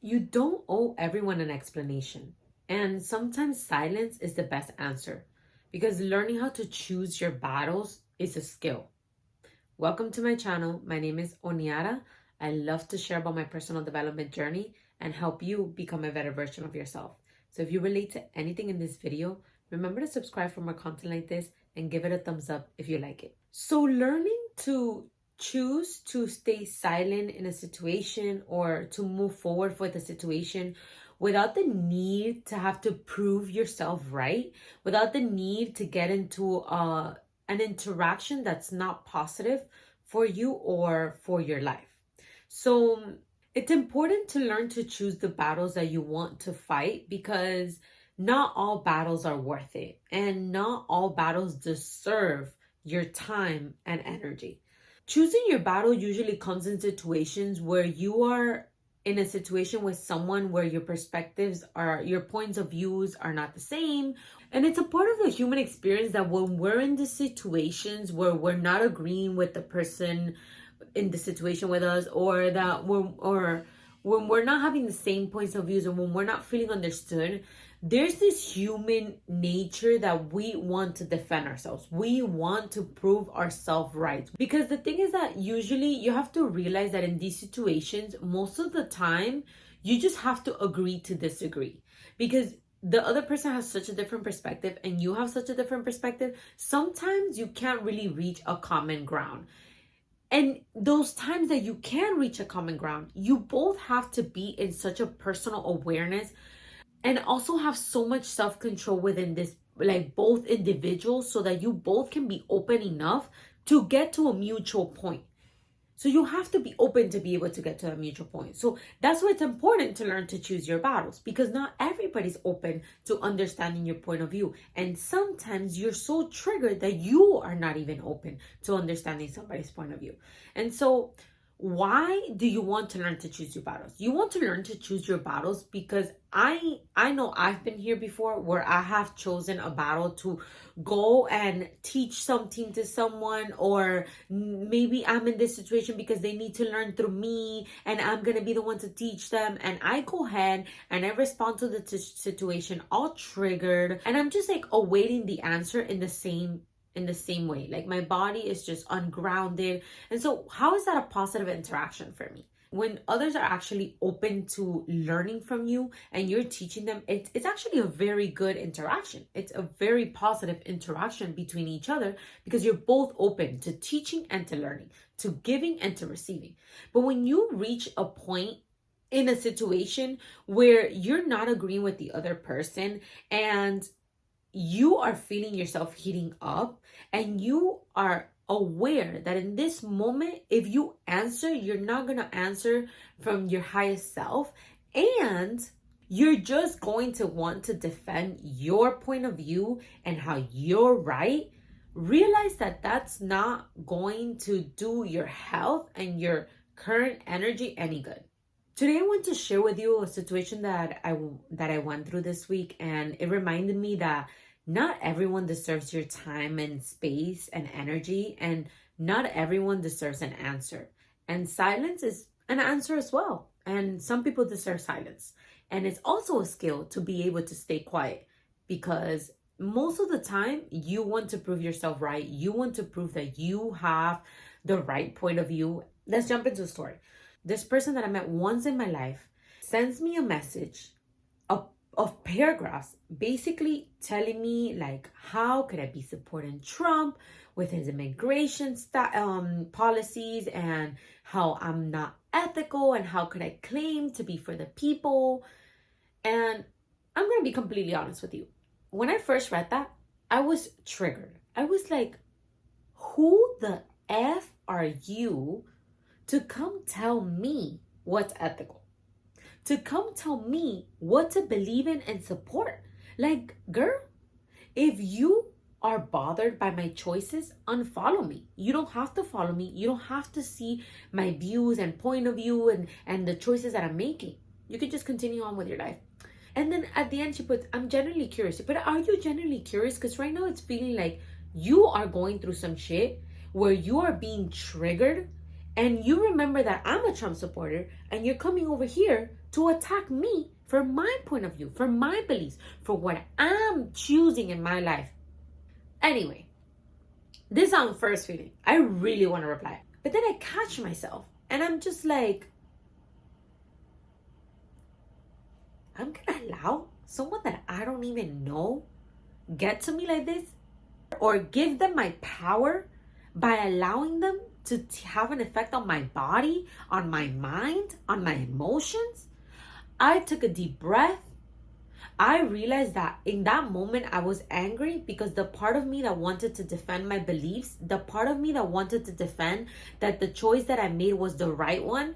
You don't owe everyone an explanation. And sometimes silence is the best answer because learning how to choose your battles is a skill. Welcome to my channel. My name is Oniara. I love to share about my personal development journey and help you become a better version of yourself. So if you relate to anything in this video, remember to subscribe for more content like this and give it a thumbs up if you like it. So learning to choose to stay silent in a situation or to move forward with a situation without the need to have to prove yourself right, without the need to get into an interaction that's not positive for you or for your life. So it's important to learn to choose the battles that you want to fight because not all battles are worth it and not all battles deserve your time and energy. Choosing your battle usually comes in situations where you are in a situation with someone where your perspectives are, your points of views are not the same. And it's a part of the human experience that when we're in the situations where we're not agreeing with the person in the situation with us, or that when we're not having the same points of views and when we're not feeling understood, there's this human nature that we want to defend ourselves. We want to prove ourselves right. Because the thing is that usually you have to realize that in these situations, most of the time, you just have to agree to disagree. Because the other person has such a different perspective and you have such a different perspective, sometimes you can't really reach a common ground. And those times that you can reach a common ground, you both have to be in such a personal awareness and also have so much self-control within this, like both individuals, so that you both can be open enough to get to a mutual point. So you have to be open to be able to get to a mutual point. So that's why it's important to learn to choose your battles, because not everybody's open to understanding your point of view. And sometimes you're so triggered that you are not even open to understanding somebody's point of view. And so why do you want to learn to choose your battles? You want to learn to choose your battles because I know I've been here before where I have chosen a battle to go and teach something to someone, or maybe I'm in this situation because they need to learn through me and I'm going to be the one to teach them, and I go ahead and I respond to the situation all triggered, and I'm just like awaiting the answer in the same way. Like my body is just ungrounded. And so how is that a positive interaction for me? When others are actually open to learning from you and you're teaching them, it's actually a very good interaction. It's a very positive interaction between each other because you're both open to teaching and to learning, to giving and to receiving. But when you reach a point in a situation where you're not agreeing with the other person and you are feeling yourself heating up and you are aware that in this moment, if you answer, you're not going to answer from your highest self, and you're just going to want to defend your point of view and how you're right, realize that that's not going to do your health and your current energy any good. Today I want to share with you a situation that I went through this week, and it reminded me that not everyone deserves your time and space and energy, and not everyone deserves an answer. And silence is an answer as well. And some people deserve silence. And it's also a skill to be able to stay quiet, because most of the time you want to prove yourself right. You want to prove that you have the right point of view. Let's jump into the story. This person that I met once in my life sends me a message of paragraphs basically telling me like, how could I be supporting Trump with his immigration policies, and how I'm not ethical, and how could I claim to be for the people. And I'm going to be completely honest with you. When I first read that, I was triggered. I was like, who the F are you to come tell me what's ethical, to come tell me what to believe in and support? Like, girl, if you are bothered by my choices, unfollow me. You don't have to follow me. You don't have to see my views and point of view and the choices that I'm making. You can just continue on with your life. And then at the end, she puts, I'm genuinely curious. But are you genuinely curious? Because right now it's feeling like you are going through some shit where you are being triggered, and you remember that I'm a Trump supporter, and you're coming over here to attack me for my point of view, for my beliefs, for what I'm choosing in my life. Anyway, this on first feeling, I really want to reply. But then I catch myself and I'm just like, I'm gonna allow someone that I don't even know get to me like this, or give them my power by allowing them to have an effect on my body, on my mind, on my emotions. I took a deep breath. I realized that in that moment I was angry because the part of me that wanted to defend my beliefs, the part of me that wanted to defend that the choice that I made was the right one,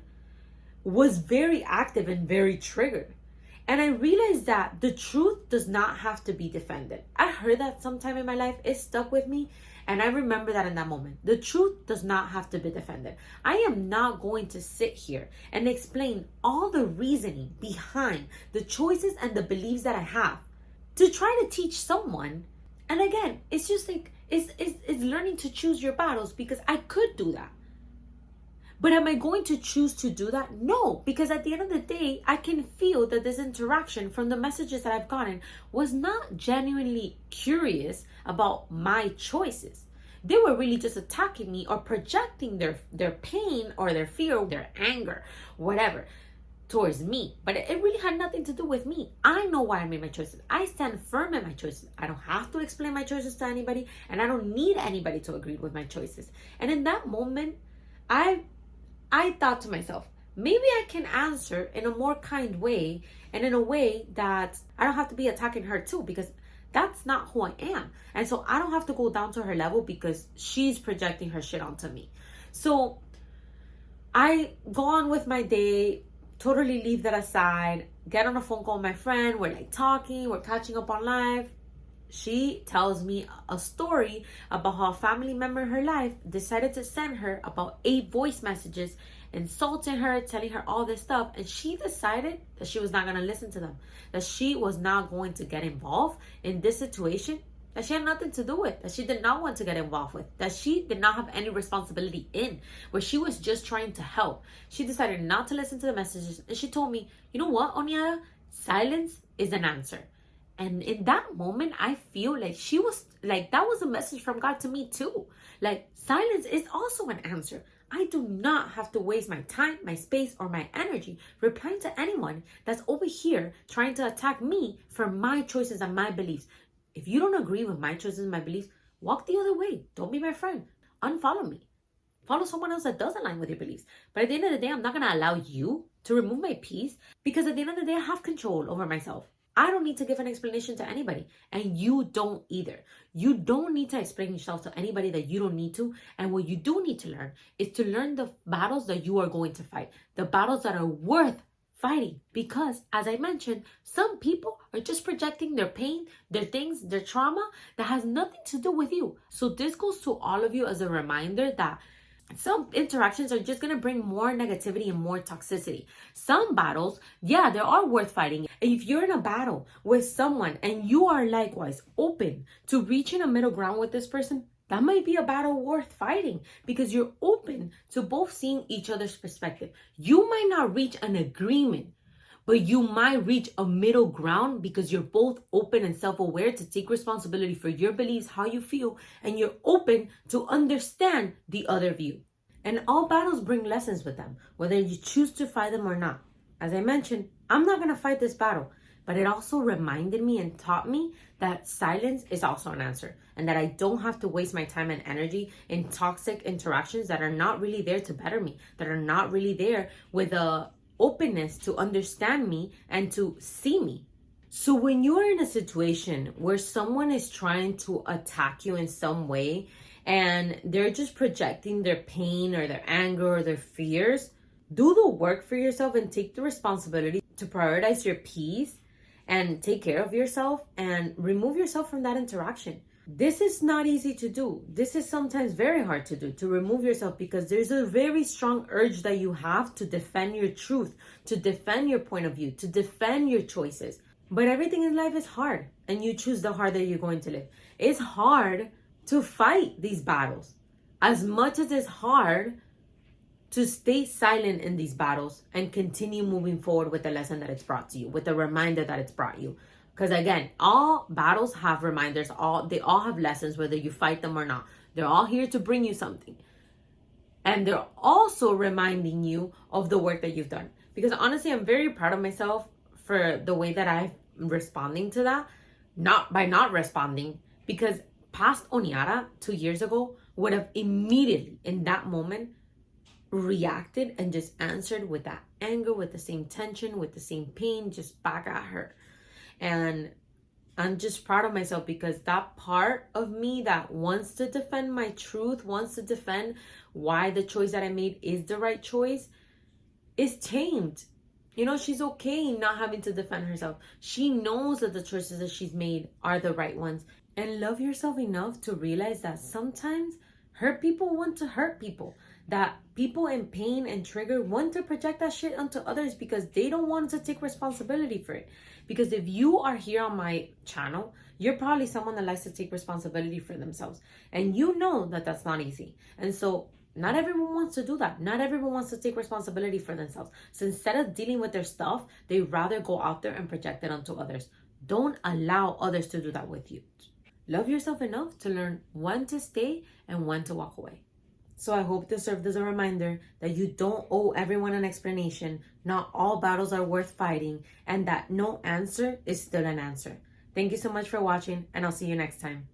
was very active and very triggered. And I realized that the truth does not have to be defended. I heard that sometime in my life. It stuck with me. And I remember that in that moment. The truth does not have to be defended. I am not going to sit here and explain all the reasoning behind the choices and the beliefs that I have to try to teach someone. And again, it's just like, it's learning to choose your battles, because I could do that. But am I going to choose to do that? No, because at the end of the day, I can feel that this interaction from the messages that I've gotten was not genuinely curious about my choices. They were really just attacking me or projecting their pain or their fear, their anger, whatever, towards me. But it really had nothing to do with me. I know why I made my choices. I stand firm in my choices. I don't have to explain my choices to anybody, and I don't need anybody to agree with my choices. And in that moment, I thought to myself, maybe I can answer in a more kind way and in a way that I don't have to be attacking her too, because that's not who I am. And so I don't have to go down to her level because she's projecting her shit onto me. So I go on with my day, totally leave that aside, get on a phone call with my friend. We're like talking, we're catching up on life. She tells me a story about how a family member in her life decided to send her about 8 voice messages, insulting her, telling her all this stuff. And she decided that she was not going to listen to them, that she was not going to get involved in this situation that she had nothing to do with, that she did not want to get involved with, that she did not have any responsibility in, where she was just trying to help. She decided not to listen to the messages. And she told me, you know what, Oniara? Silence is an answer. And in that moment, I feel like she was like, that was a message from God to me too. Like, silence is also an answer. I do not have to waste my time, my space, or my energy replying to anyone that's over here trying to attack me for my choices and my beliefs. If you don't agree with my choices and my beliefs, walk the other way. Don't be my friend. Unfollow me. Follow someone else that does align with your beliefs. But at the end of the day, I'm not going to allow you to remove my peace, because at the end of the day, I have control over myself. I don't need to give an explanation to anybody, and you don't either. You don't need to explain yourself to anybody that you don't need to. And what you do need to learn is to learn the battles that you are going to fight, the battles that are worth fighting. Because as I mentioned, some people are just projecting their pain, their things, their trauma that has nothing to do with you. So this goes to all of you as a reminder that some interactions are just going to bring more negativity and more toxicity. Some battles, yeah, they are worth fighting. If you're in a battle with someone and you are likewise open to reaching a middle ground with this person, that might be a battle worth fighting, because you're open to both seeing each other's perspective. You might not reach an agreement, but you might reach a middle ground because you're both open and self-aware to take responsibility for your beliefs, how you feel, and you're open to understand the other view. And all battles bring lessons with them, whether you choose to fight them or not. As I mentioned, I'm not going to fight this battle, but it also reminded me and taught me that silence is also an answer, and that I don't have to waste my time and energy in toxic interactions that are not really there to better me, that are not really there with a openness to understand me and to see me. So when you're in a situation where someone is trying to attack you in some way and they're just projecting their pain or their anger or their fears, do the work for yourself and take the responsibility to prioritize your peace and take care of yourself and remove yourself from that interaction. This is not easy to do. This is sometimes very hard to do, to remove yourself, because there's a very strong urge that you have to defend your truth, to defend your point of view, to defend your choices. But everything in life is hard, and you choose the hard that you're going to live. It's hard to fight these battles as much as it's hard to stay silent in these battles and continue moving forward with the lesson that it's brought to you, with the reminder that it's brought you. Because again, all battles have reminders, they all have lessons, whether you fight them or not. They're all here to bring you something. And they're also reminding you of the work that you've done. Because honestly, I'm very proud of myself for the way that I'm responding to that. Not by not responding, because past Oniara 2 years ago would have immediately in that moment reacted and just answered with that anger, with the same tension, with the same pain, just back at her. And I'm just proud of myself because that part of me that wants to defend my truth, wants to defend why the choice that I made is the right choice, is tamed. You know, she's okay not having to defend herself. She knows that the choices that she's made are the right ones. And love yourself enough to realize that sometimes hurt people want to hurt people. That people in pain and trigger want to project that shit onto others because they don't want to take responsibility for it. Because if you are here on my channel, you're probably someone that likes to take responsibility for themselves. And you know that that's not easy. And so not everyone wants to do that. Not everyone wants to take responsibility for themselves. So instead of dealing with their stuff, they rather go out there and project it onto others. Don't allow others to do that with you. Love yourself enough to learn when to stay and when to walk away. So I hope this served as a reminder that you don't owe everyone an explanation. Not all battles are worth fighting, and that no answer is still an answer. Thank you so much for watching, and I'll see you next time.